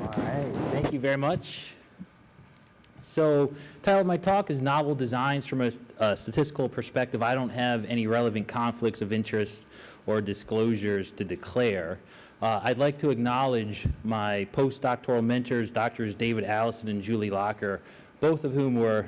All right, thank you very much. So, the title of my talk is Novel Designs from a Statistical Perspective. I don't have any relevant conflicts of interest or disclosures to declare. I'd like to acknowledge my postdoctoral mentors, Drs. David Allison and Julie Locker, both of whom were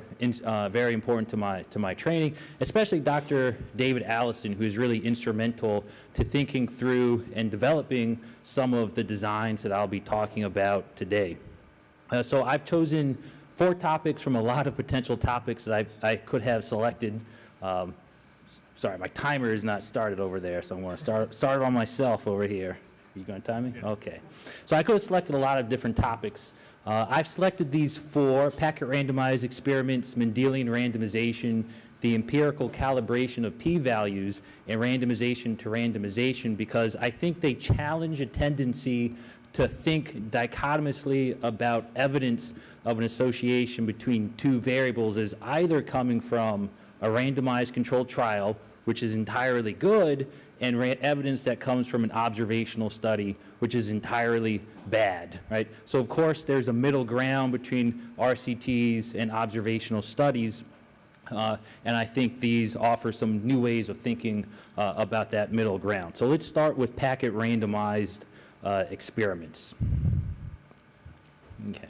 very important to my training, especially Dr. David Allison, who is really instrumental to thinking through and developing some of the designs that I'll be talking about today. So I've chosen 4 topics from a lot of potential topics that I could have selected. Sorry, my timer is not started over there, so I'm going to start it on myself over here. Are you going to time me? Yeah. Okay. So I could have selected a lot of different topics. I've selected these 4: packet randomized experiments, Mendelian randomization, the empirical calibration of p-values, and randomization to randomization, because I think they challenge a tendency to think dichotomously about evidence of an association between 2 variables as either coming from a randomized controlled trial, which is entirely good, and evidence that comes from an observational study, which is entirely bad, right? So of course there's a middle ground between RCTs and observational studies, and I think these offer some new ways of thinking about that middle ground. So let's start with packet randomized experiments. Okay.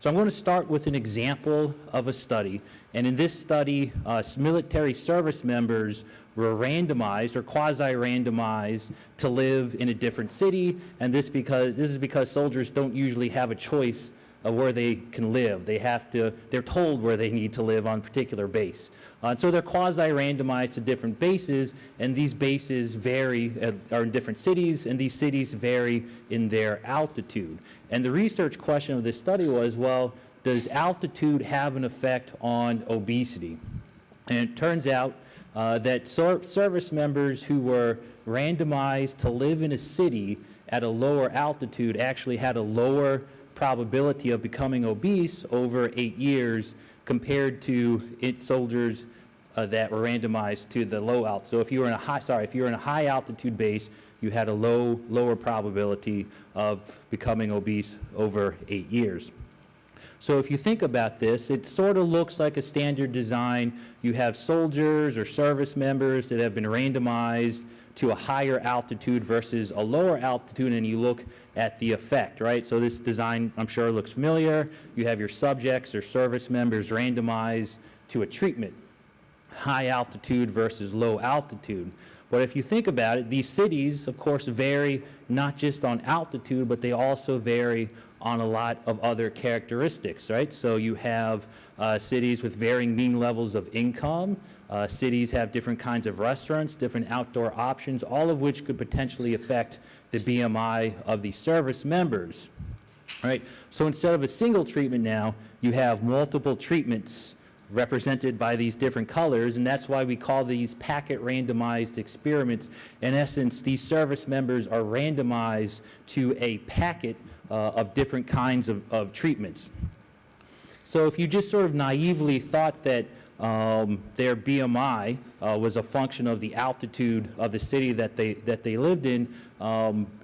So I'm going to start with an example of a study, and in this study, military service members were randomized or quasi-randomized to live in a different city, and this is because soldiers don't usually have a choice of where they can live. They're told where they need to live on a particular base. So they're quasi-randomized to different bases, and these bases vary, are in different cities, and these cities vary in their altitude. And the research question of this study was, well, does altitude have an effect on obesity? And it turns out that service members who were randomized to live in a city at a lower altitude actually had a lower probability of becoming obese over 8 years compared to soldiers that were randomized to the low altitude. So if you were in a high altitude base, you had a lower probability of becoming obese over 8 years. So if you think about this, it sort of looks like a standard design. You have soldiers or service members that have been randomized to a higher altitude versus a lower altitude, and you look at the effect, right? So this design, I'm sure, looks familiar. You have your subjects or service members randomized to a treatment, high altitude versus low altitude. But if you think about it, these cities, of course, vary not just on altitude, but they also vary on a lot of other characteristics, right? So you have cities with varying mean levels of income. Cities have different kinds of restaurants, different outdoor options, all of which could potentially affect the BMI of the service members, right? So instead of a single treatment now, you have multiple treatments represented by these different colors, and that's why we call these packet randomized experiments. In essence, these service members are randomized to a packet of different kinds of treatments. So if you just sort of naively thought that their BMI was a function of the altitude of the city that they lived in,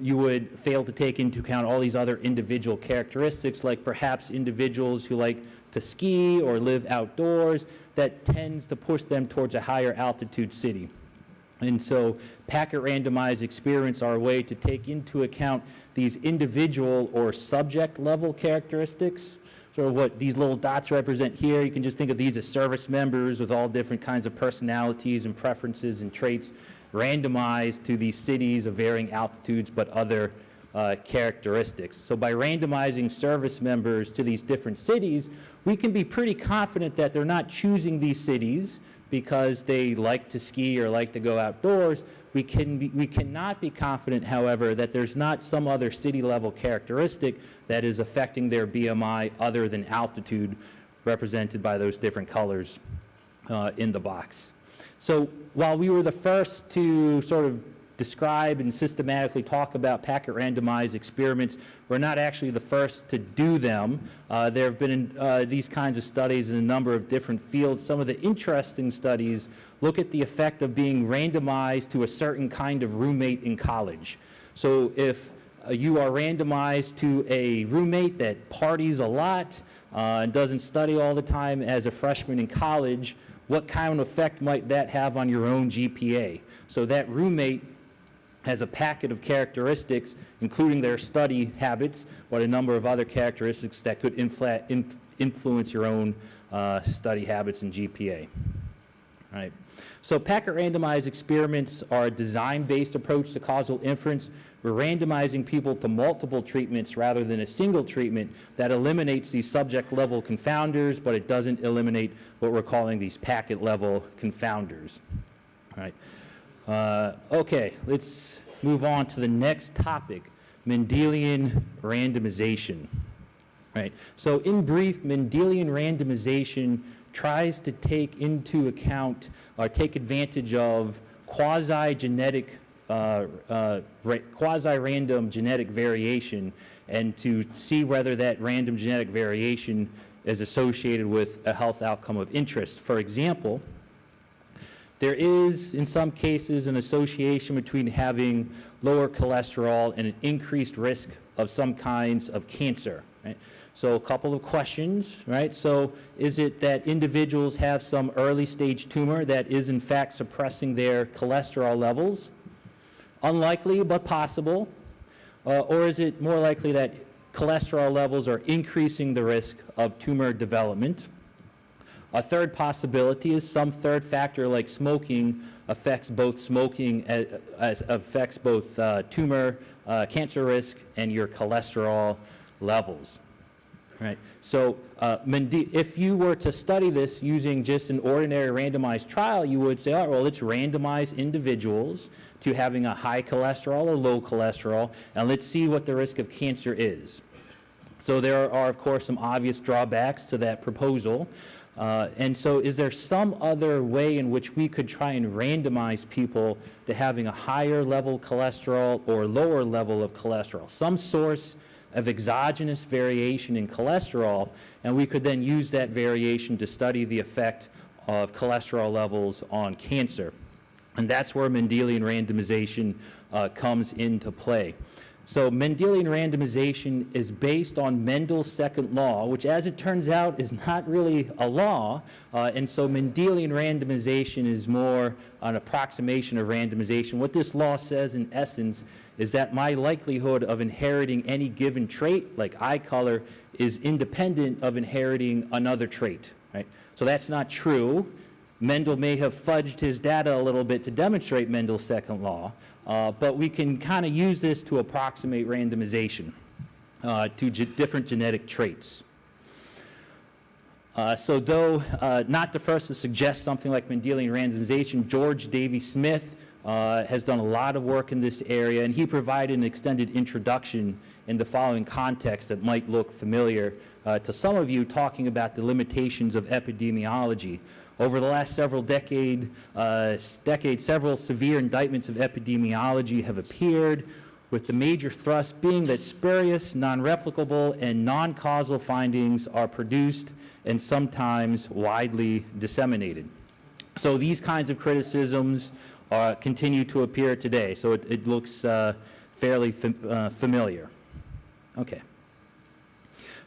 you would fail to take into account all these other individual characteristics, like perhaps individuals who like to ski or live outdoors, that tends to push them towards a higher altitude city. And so packet randomized experiments are a way to take into account these individual or subject level characteristics. Sort of what these little dots represent here, you can just think of these as service members with all different kinds of personalities and preferences and traits randomized to these cities of varying altitudes but other characteristics. So by randomizing service members to these different cities, we can be pretty confident that they're not choosing these cities because they like to ski or like to go outdoors. We cannot be confident, however, that there's not some other city level characteristic that is affecting their BMI other than altitude, represented by those different colors in the box. So while we were the first to sort of describe and systematically talk about packet randomized experiments, we're not actually the first to do them. There have been these kinds of studies in a number of different fields. Some of the interesting studies look at the effect of being randomized to a certain kind of roommate in college. So if you are randomized to a roommate that parties a lot and doesn't study all the time as a freshman in college, what kind of effect might that have on your own GPA? So that roommate has a packet of characteristics, including their study habits, but a number of other characteristics that could influence your own study habits and GPA. All right. So packet randomized experiments are a design-based approach to causal inference. We're randomizing people to multiple treatments rather than a single treatment that eliminates these subject-level confounders, but it doesn't eliminate what we're calling these packet-level confounders. All right. Okay, let's move on to the next topic, Mendelian randomization. All right. So in brief, Mendelian randomization tries to take into account or take advantage of quasi-genetic, quasi-random genetic variation and to see whether that random genetic variation is associated with a health outcome of interest. For example, there is, in some cases, an association between having lower cholesterol and an increased risk of some kinds of cancer. Right? So a couple of questions, right? So is it that individuals have some early stage tumor that is in fact suppressing their cholesterol levels? Unlikely, but possible. Or is it more likely that cholesterol levels are increasing the risk of tumor development? A third possibility is some third factor like smoking affects both tumor, cancer risk, and your cholesterol levels. Right. So if you were to study this using just an ordinary randomized trial, you would say, all right, well, let's randomize individuals to having a high cholesterol or low cholesterol, and let's see what the risk of cancer is. So there are, of course, some obvious drawbacks to that proposal. And so is there some other way in which we could try and randomize people to having a higher level cholesterol or lower level of cholesterol? Some source of exogenous variation in cholesterol, and we could then use that variation to study the effect of cholesterol levels on cancer. And that's where Mendelian randomization comes into play. So Mendelian randomization is based on Mendel's second law, which as it turns out is not really a law, and so Mendelian randomization is more an approximation of randomization. What this law says in essence is that my likelihood of inheriting any given trait, like eye color, is independent of inheriting another trait, right? So that's not true. Mendel may have fudged his data a little bit to demonstrate Mendel's second law, but we can kind of use this to approximate randomization to different genetic traits. So though not the first to suggest something like Mendelian randomization, George Davy Smith has done a lot of work in this area, and he provided an extended introduction in the following context that might look familiar to some of you, talking about the limitations of epidemiology. Over the last several decades, several severe indictments of epidemiology have appeared, with the major thrust being that spurious, non-replicable, and non-causal findings are produced and sometimes widely disseminated. So these kinds of criticisms continue to appear today, so it looks fairly familiar. Okay.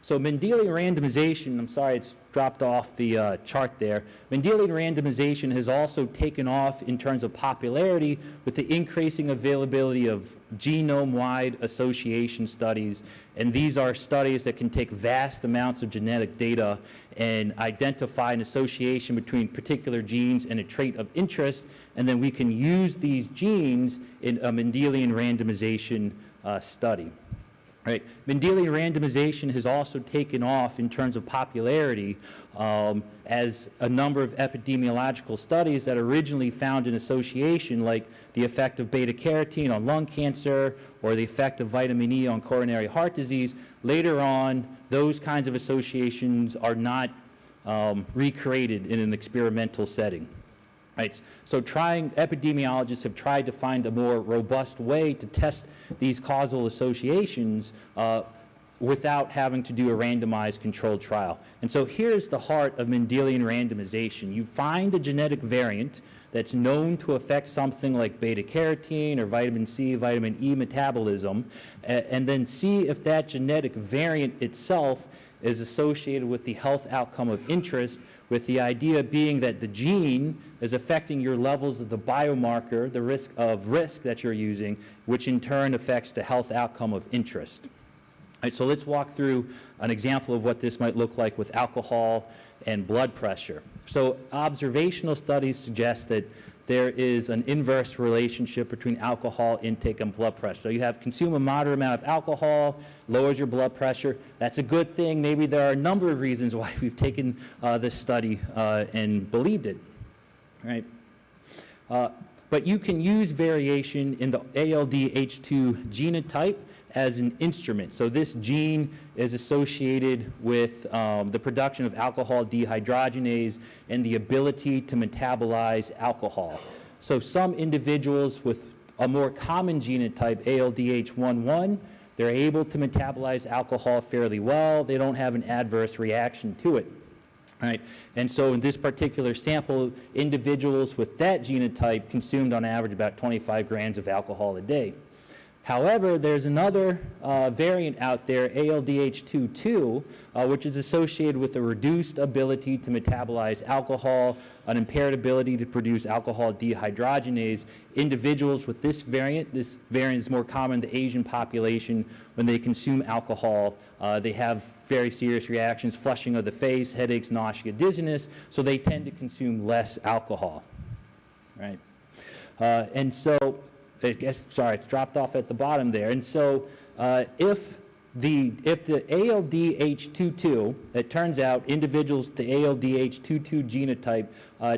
So Mendelian randomization, I'm sorry it's dropped off the chart there. Mendelian randomization has also taken off in terms of popularity with the increasing availability of genome-wide association studies. And these are studies that can take vast amounts of genetic data and identify an association between particular genes and a trait of interest. And then we can use these genes in a Mendelian randomization study. Right. Mendelian randomization has also taken off in terms of popularity as a number of epidemiological studies that originally found an association, like the effect of beta-carotene on lung cancer or the effect of vitamin E on coronary heart disease. Later on, those kinds of associations are not recreated in an experimental setting. Right. So epidemiologists have tried to find a more robust way to test these causal associations without having to do a randomized controlled trial. And so here's the heart of Mendelian randomization. You find a genetic variant that's known to affect something like beta-carotene or vitamin C, vitamin E metabolism, and then see if that genetic variant itself is associated with the health outcome of interest, with the idea being that the gene is affecting your levels of the biomarker, the risk that you're using, which in turn affects the health outcome of interest. All right, so let's walk through an example of what this might look like with alcohol and blood pressure. So observational studies suggest that there is an inverse relationship between alcohol intake and blood pressure. So you have consume a moderate amount of alcohol, lowers your blood pressure. That's a good thing. Maybe there are a number of reasons why we've taken this study and believed it. Right? But you can use variation in the ALDH2 genotype as an instrument. So this gene is associated with the production of alcohol dehydrogenase and the ability to metabolize alcohol. So some individuals with a more common genotype, ALDH11, they're able to metabolize alcohol fairly well. They don't have an adverse reaction to it. Right? And so in this particular sample, individuals with that genotype consumed on average about 25 grams of alcohol a day. However, there's another variant out there, ALDH22, which is associated with a reduced ability to metabolize alcohol, an impaired ability to produce alcohol dehydrogenase. Individuals with this variant is more common in the Asian population. When they consume alcohol, they have very serious reactions, flushing of the face, headaches, nausea, dizziness, so they tend to consume less alcohol. Right? And so, it's dropped off at the bottom there. And so if the ALDH22, it turns out individuals with the ALDH22 genotype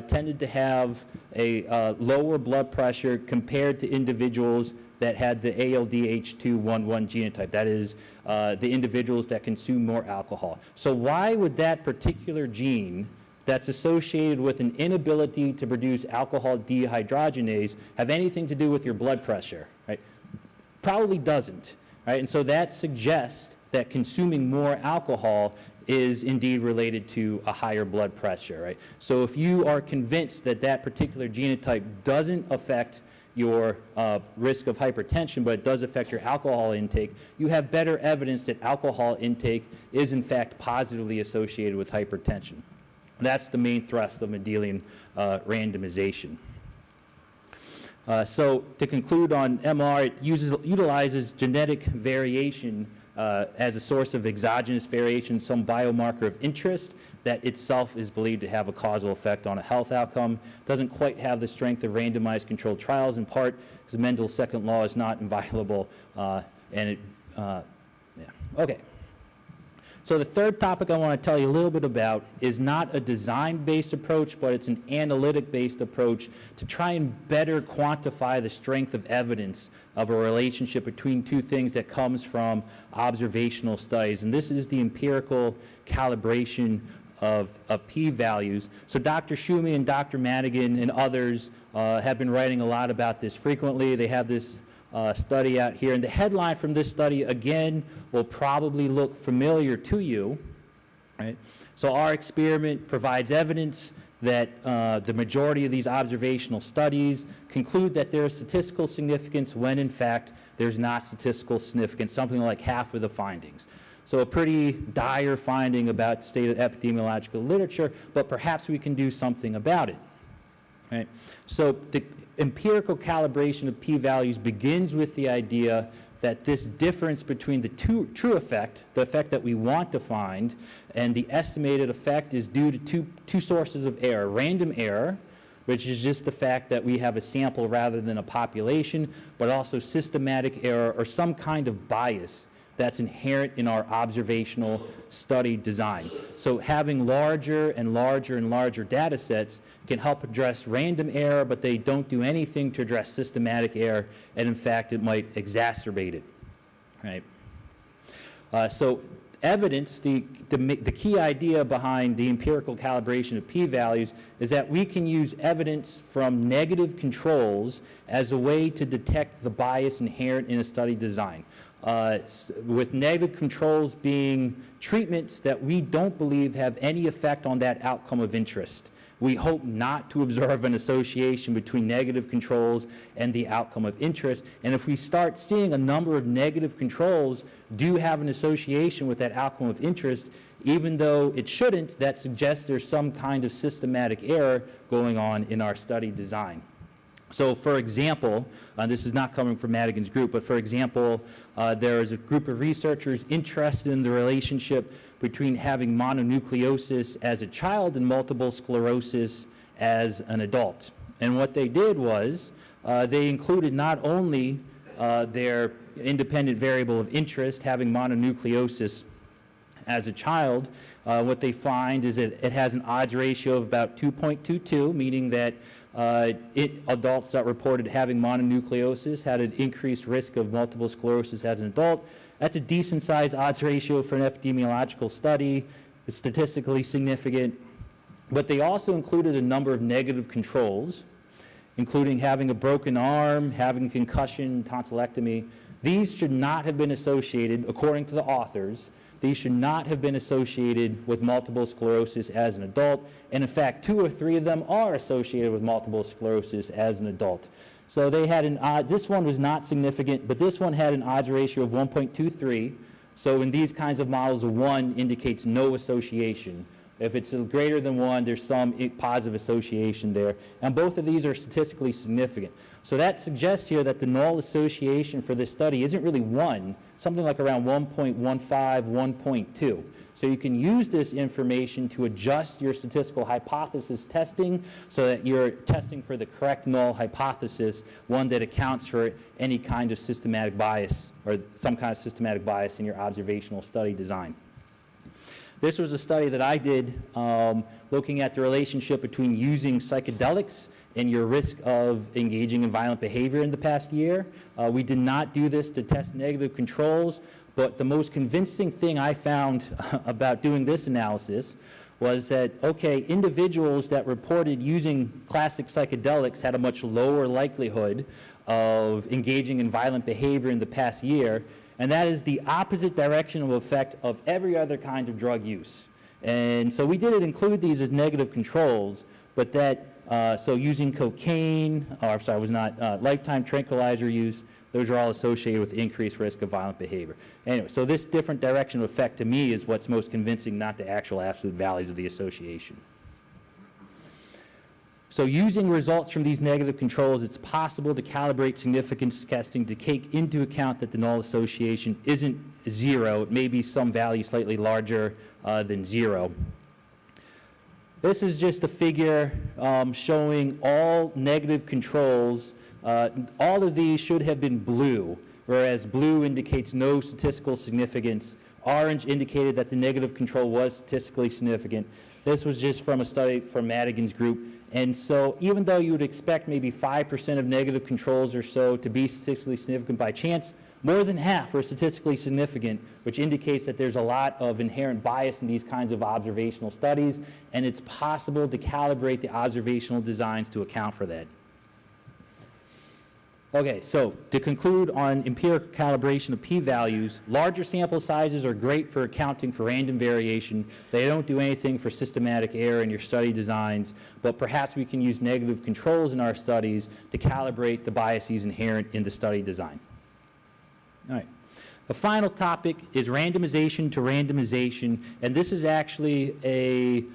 tended to have a lower blood pressure compared to individuals that had the ALDH211 genotype. That is, the individuals that consume more alcohol. So why would that particular gene that's associated with an inability to produce alcohol dehydrogenase have anything to do with your blood pressure? Right? Probably doesn't. Right? And so that suggests that consuming more alcohol is indeed related to a higher blood pressure. Right? So if you are convinced that that particular genotype doesn't affect your risk of hypertension, but it does affect your alcohol intake, you have better evidence that alcohol intake is in fact positively associated with hypertension. That's the main thrust of Mendelian randomization. So to conclude on MR, it utilizes genetic variation as a source of exogenous variation, some biomarker of interest that itself is believed to have a causal effect on a health outcome. It doesn't quite have the strength of randomized controlled trials, in part because Mendel's second law is not inviolable. Okay. So the third topic I want to tell you a little bit about is not a design-based approach, but it's an analytic-based approach to try and better quantify the strength of evidence of a relationship between two things that comes from observational studies. And this is the empirical calibration of p-values. So Dr. Schumi and Dr. Madigan and others have been writing a lot about this frequently. They have this study out here, and the headline from this study again will probably look familiar to you. Right? So our experiment provides evidence that the majority of these observational studies conclude that there is statistical significance when in fact there's not statistical significance, something like half of the findings. So a pretty dire finding about the state of epidemiological literature, but perhaps we can do something about it. Right? So the empirical calibration of p-values begins with the idea that this difference between the true effect, the effect that we want to find, and the estimated effect is due to two sources of error. Random error, which is just the fact that we have a sample rather than a population, but also systematic error or some kind of bias that's inherent in our observational study design. So having larger and larger and larger data sets can help address random error, but they don't do anything to address systematic error, and in fact it might exacerbate it. Right? So evidence, the key idea behind the empirical calibration of p-values is that we can use evidence from negative controls as a way to detect the bias inherent in a study design. With negative controls being treatments that we don't believe have any effect on that outcome of interest. We hope not to observe an association between negative controls and the outcome of interest. And if we start seeing a number of negative controls do have an association with that outcome of interest, even though it shouldn't, that suggests there's some kind of systematic error going on in our study design. So for example, this is not coming from Madigan's group, but for example, there is a group of researchers interested in the relationship between having mononucleosis as a child and multiple sclerosis as an adult. And what they did was they included not only their independent variable of interest, having mononucleosis as a child. What they find is that it has an odds ratio of about 2.22, meaning that adults that reported having mononucleosis had an increased risk of multiple sclerosis as an adult. That's a decent sized odds ratio for an epidemiological study. It's statistically significant. But they also included a number of negative controls, including having a broken arm, having concussion, tonsillectomy. These should not have been associated, according to the authors, these should not have been associated with multiple sclerosis as an adult. And in fact, 2 or 3 of them are associated with multiple sclerosis as an adult. So they had an odd, this one was not significant, but this one had an odds ratio of 1.23. So in these kinds of models, a 1 indicates no association. If it's greater than 1, there's some positive association there. And both of these are statistically significant. So that suggests here that the null association for this study isn't really 1, something like around 1.15, 1.2. So you can use this information to adjust your statistical hypothesis testing so that you're testing for the correct null hypothesis, one that accounts for any kind of systematic bias or some kind of systematic bias in your observational study design. This was a study that I did looking at the relationship between using psychedelics and your risk of engaging in violent behavior in the past year. We did not do this to test negative controls, but the most convincing thing I found about doing this analysis was that, okay, individuals that reported using classic psychedelics had a much lower likelihood of engaging in violent behavior in the past year, and that is the opposite directional effect of every other kind of drug use. And so we didn't include these as negative controls, but that, so using cocaine, or I'm sorry, it was not, lifetime tranquilizer use, those are all associated with increased risk of violent behavior. Anyway, so this different directional effect to me is what's most convincing, not the actual absolute values of the association. So using results from these negative controls, it's possible to calibrate significance testing to take into account that the null association isn't 0. It may be some value slightly larger than 0. This is just a figure showing all negative controls. All of these should have been blue, whereas blue indicates no statistical significance. Orange indicated that the negative control was statistically significant. This was just from a study from Madigan's group. And so even though you would expect maybe 5% of negative controls or so to be statistically significant by chance, more than half are statistically significant, which indicates that there's a lot of inherent bias in these kinds of observational studies, and it's possible to calibrate the observational designs to account for that. Okay, so to conclude on empirical calibration of p-values, larger sample sizes are great for accounting for random variation. They don't do anything for systematic error in your study designs, but perhaps we can use negative controls in our studies to calibrate the biases inherent in the study design. All right. The final topic is randomization to randomization, and this is actually a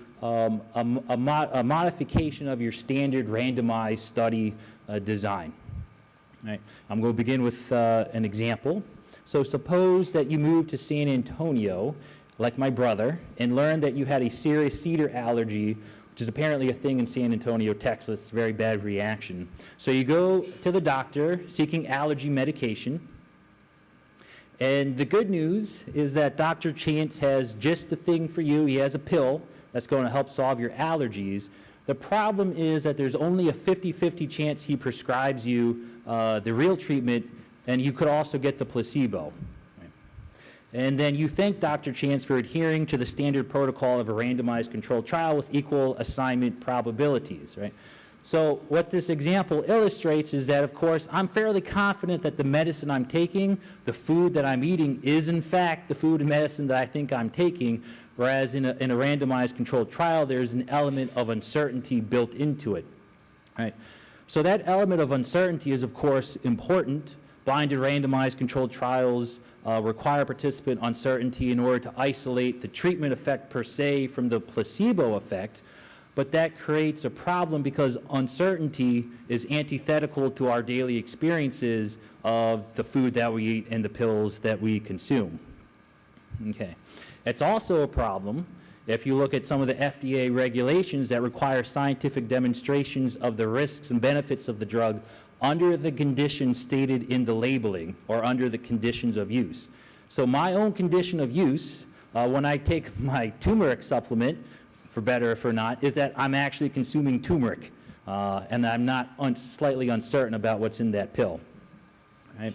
modification of your standard randomized study design. All right. I'm going to begin with an example. So suppose that you moved to San Antonio, like my brother, and learned that you had a serious cedar allergy, which is apparently a thing in San Antonio, Texas, very bad reaction. So you go to the doctor seeking allergy medication, and the good news is that Dr. Chance has just the thing for you. He has a pill that's going to help solve your allergies. The problem is that there's only a 50-50 chance he prescribes you the real treatment, and you could also get the placebo. Right? And then you thank Dr. Chance for adhering to the standard protocol of a randomized controlled trial with equal assignment probabilities, right? So what this example illustrates is that, of course, I'm fairly confident that the medicine I'm taking, the food that I'm eating, is in fact the food and medicine that I think I'm taking, whereas in a randomized controlled trial, there's an element of uncertainty built into it, right? So that element of uncertainty is, of course, important. Blinded randomized controlled trials require participant uncertainty in order to isolate the treatment effect per se from the placebo effect. But that creates a problem because uncertainty is antithetical to our daily experiences of the food that we eat and the pills that we consume. Okay. It's also a problem if you look at some of the FDA regulations that require scientific demonstrations of the risks and benefits of the drug under the conditions stated in the labeling or under the conditions of use. So my own condition of use, when I take my turmeric supplement, for better or for not, is that I'm actually consuming turmeric, and I'm not slightly uncertain about what's in that pill, right?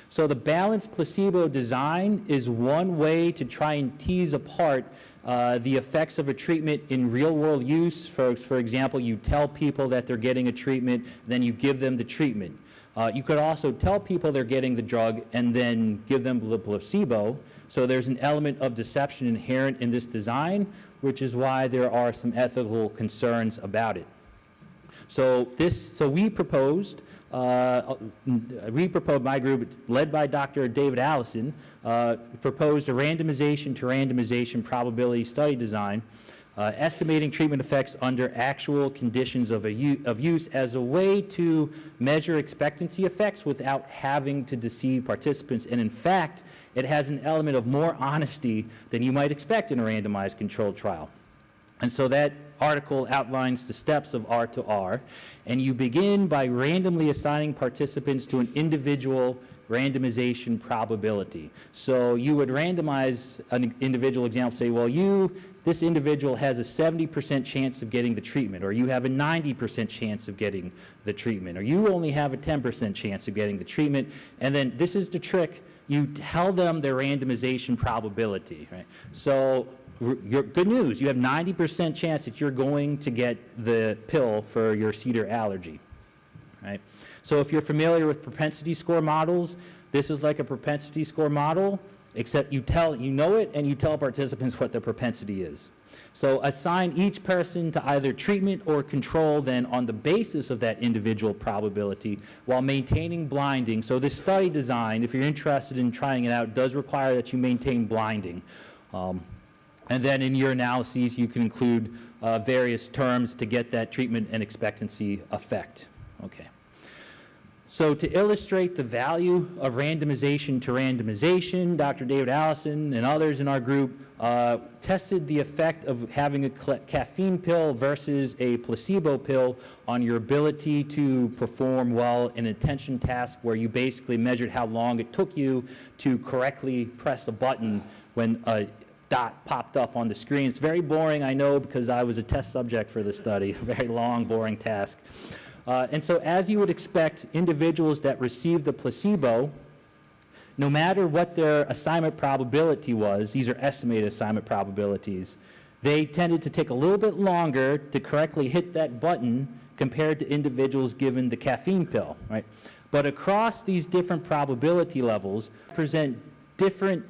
So the balanced placebo design is one way to try and tease apart the effects of a treatment in real-world use. For example, you tell people that they're getting a treatment, then you give them the treatment. You could also tell people they're getting the drug and then give them the placebo. So there's an element of deception inherent in this design, which is why there are some ethical concerns about it. So we proposed, my group, led by Dr. David Allison, proposed a randomization to randomization probability study design, estimating treatment effects under actual conditions of use as a way to measure expectancy effects without having to deceive participants. And in fact, it has an element of more honesty than you might expect in a randomized controlled trial. And so that article outlines the steps of R2R, and you begin by randomly assigning participants to an individual randomization probability. So you would randomize an individual example, say, well, this individual has a 70% chance of getting the treatment, or you have a 90% chance of getting the treatment, or you only have a 10% chance of getting the treatment. And then this is the trick, you tell them their randomization probability, right? So good news, you have 90% chance that you're going to get the pill for your cedar allergy, right? So if you're familiar with propensity score models, this is like a propensity score model, except you know it and you tell participants what their propensity is. So assign each person to either treatment or control then on the basis of that individual probability while maintaining blinding. So this study design, if you're interested in trying it out, does require that you maintain blinding. And then in your analyses, you can include various terms to get that treatment and expectancy effect. Okay. So to illustrate the value of randomization to randomization, Dr. David Allison and others in our group tested the effect of having a caffeine pill versus a placebo pill on your ability to perform well in an attention task where you basically measured how long it took you to correctly press a button when a dot popped up on the screen. It's very boring, I know, because I was a test subject for this study, a very long, boring task. And so as you would expect, individuals that received the placebo, no matter what their assignment probability was, these are estimated assignment probabilities, they tended to take a little bit longer to correctly hit that button compared to individuals given the caffeine pill, right? But across these different probability levels present different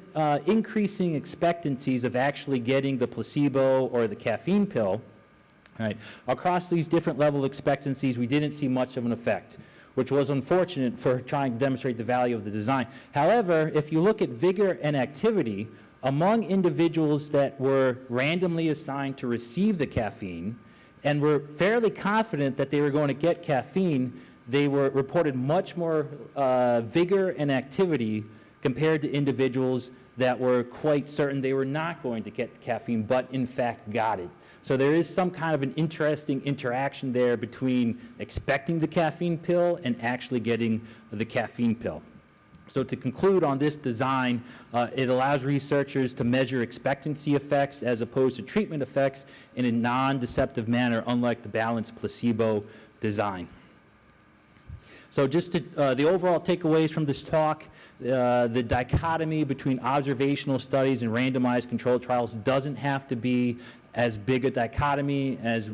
increasing expectancies of actually getting the placebo or the caffeine pill. Right. Across these different level expectancies, we didn't see much of an effect, which was unfortunate for trying to demonstrate the value of the design. However, if you look at vigor and activity, among individuals that were randomly assigned to receive the caffeine and were fairly confident that they were going to get caffeine, they were reported much more vigor and activity compared to individuals that were quite certain they were not going to get caffeine, but in fact got it. So there is some kind of an interesting interaction there between expecting the caffeine pill and actually getting the caffeine pill. So to conclude on this design, it allows researchers to measure expectancy effects as opposed to treatment effects in a non-deceptive manner, unlike the balanced placebo design. So just to, the overall takeaways from this talk, the dichotomy between observational studies and randomized controlled trials doesn't have to be as big a dichotomy as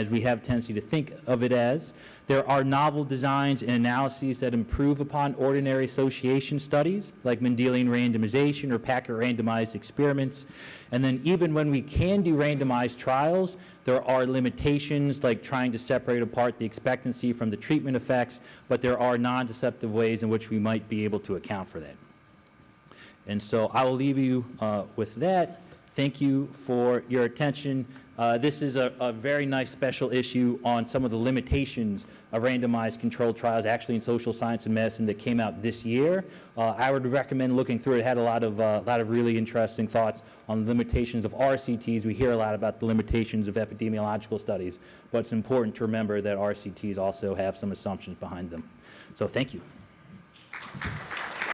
we have tendency to think of it as. There are novel designs and analyses that improve upon ordinary association studies, like Mendelian randomization or packet randomized experiments. And then even when we can do randomized trials, there are limitations like trying to separate apart the expectancy from the treatment effects, but there are non-deceptive ways in which we might be able to account for that. And so I will leave you with that. Thank you for your attention. This is a very nice special issue on some of the limitations of randomized controlled trials, actually in social science and medicine, that came out this year. I would recommend looking through it. It had a lot of really interesting thoughts on the limitations of RCTs. We hear a lot about the limitations of epidemiological studies, but it's important to remember that RCTs also have some assumptions behind them. So thank you.